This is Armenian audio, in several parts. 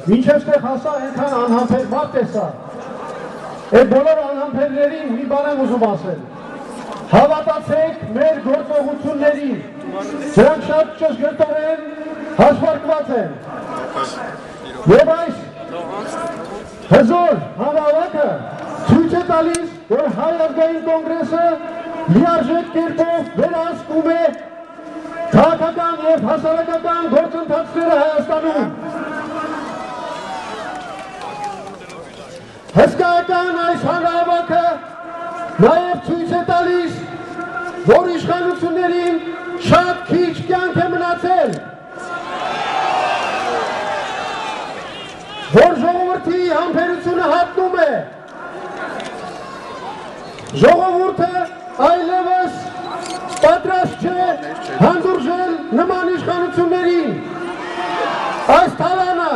Մինչև ստեղ հասա այնքան անհամբեր մարդ տեսա։ Այդ բոլոր անհամբերներին մի բան եմ ուզում ասել։ Հավատացեք մեր գործողություններին։ Դրանք շատ ճշգրտորեն հաշվարկված են։ Եվ այս հզոր համավարակը ցույց է տալիս, որ Հայ ազգային կոնգրեսը լիարժեք կերպով վերահսկում է քաղաքական և հասարակական գործընթացները Հայաստանում։ Հսկայական այս հանրահավաքը նաև ցույց է տալիս, որ իշխանություններին շատ քիչ կյանք է մնացել, որ ժողովրդի համբերությունը հատնում է, ժողովուրդը այլևս պատրաստ չէ հանդուրժել նման իշխանություններին։ Այս թալանը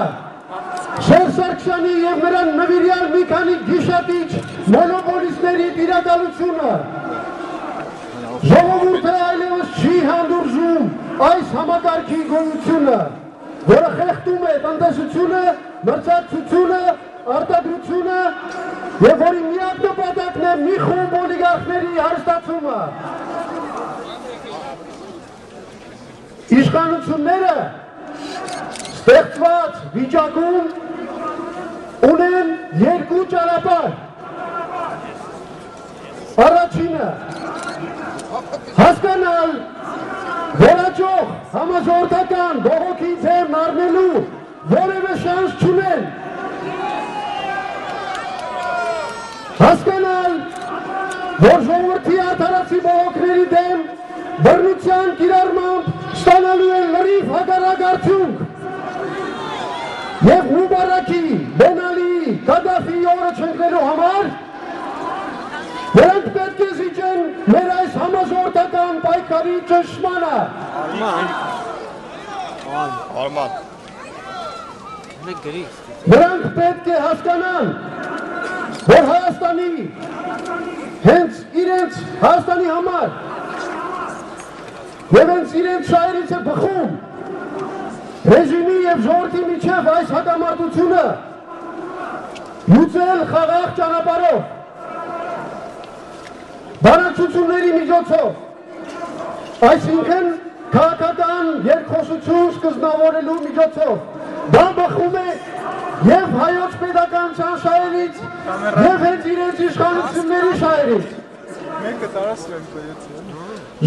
Շեր Սարգսյանի և նրան նվիրյալ մի քանի գիշատիչ մոնոպոլիստների տիրակալությունը։ Ժողովուրդը այլևս չի հանդուրժում այս համակարգի գոյությունը, որը խեղդում է տնտեսությունը, մրցակցությունը, արտադրությունը և որի միակ նպատակն է մի խումբ օլիգարխների հարստացումը։ Իշխանությունները ստեղծված վիճակում ունեն երկու ճանապարհ։ Առաջինը հասկանալ վերաճող համաժողովրդական բողոքի դեմն առնելու որևէ շանս չունեն։ Հասկանալ, որ ժողովրդի արդարացի բողոքների դեմ բռնության կիրառմամբ ստանալու են լրիվ հակառակ արդյունք։ Եվ Մուբարաքի, Բենալիի, Կադաֆիի օրը չընկնելու համար նրանք պետք է զիջեն մեր այս համաժողովրդական պայքարի ճնշմանը։ Արման։ Նրանք պետք է հասկանան, որ Հայաստանի, հենց իրենց Հայաստանի համար և հենց իրենց շահերից է բխում ռեժիմի և ժողովրդի միջև այս հակամարտությունը լուծել խաղաղ ճանապարհով, բանակցությունների միջոցով, այսինքն քաղաքական երկխոսություն սկզբնավորելու միջոցով։ Դա բխում է և հայոց պետականության շահերից, և հենց իրենց իշխանությունների շահերից։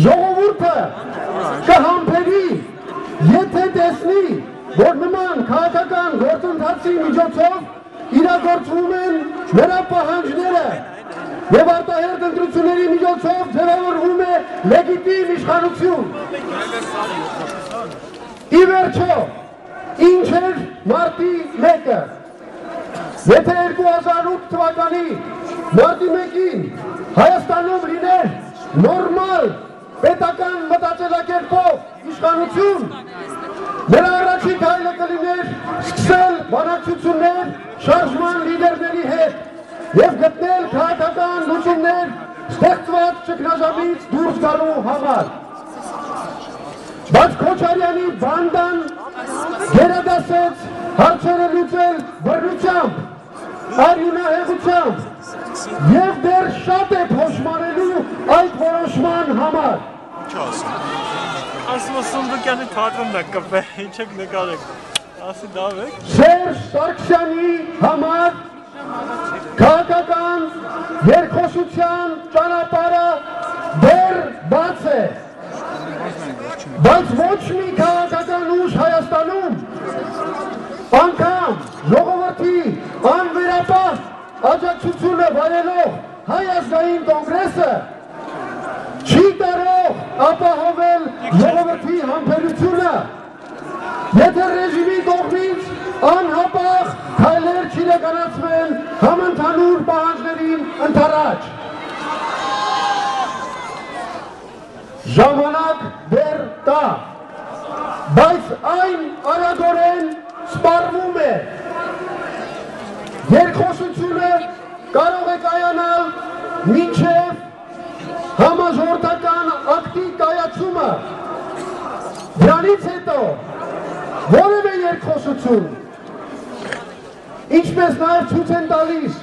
Ժողովուրդը կհամբերի, եթե տեսնի, որ նման քաղաքական գործընթացի միջոցով իրագործվում են նրա պահանջները և արտահերթ ընտրությունների միջոցով ձևավորվում է լեգիտիմ իշխանություն։ Ի վերջո, ինչ էր մարտի 1-ը։ Եթե 2008 թվականի մարտի 1-ին Հայաստանում լիներ նորմալ պետական մտածելակերպով իշխանություն, նրա առաջին քայլը կլիներ սկսել բանակցություններ շարժման լիդերների հետ և գտնել քաղաքական լուծումներ ստեղծված ճգնաժամից դուրս գալու համար։ Բայց Քոչարյանի բանդան գերադասեց հարցերը լուծել բռնությամբ, արյունահեղությամբ և դեռ շատ է փոշմանելու այդ որոշման համար։ Ասում Սունդուկյանի թատրոնն է կպել, ինչ եք նկարեք, ասի դավ եք։ Շեր Սարգսյանի համար քաղաքական երկխոսության ճանապարհը դեռ բաց է, բայց ոչ մի քաղաքական ուժ Հայաստանում անգամ ժողովրդի անվերապահ աջակցությունը վայելող Հայ ազգային կոնգրեսը չի կարող ապահովել ժողովրդի համբերությունը, եթե ռեժիմի կողմից անհապաղ քայլեր չիրականացվեն համընդհանուր պահանջներին ընդառաջ։ Ժամանակ դեռ կա, բայց այն արագորեն սպառվում է։ Երկխոսությունը կարող է կայանալ մինչև համաժողովրդական ակտի կայացումը։ Դրանից հետո որևէ երկխոսություն ինչպես նաև ցույց են տալիս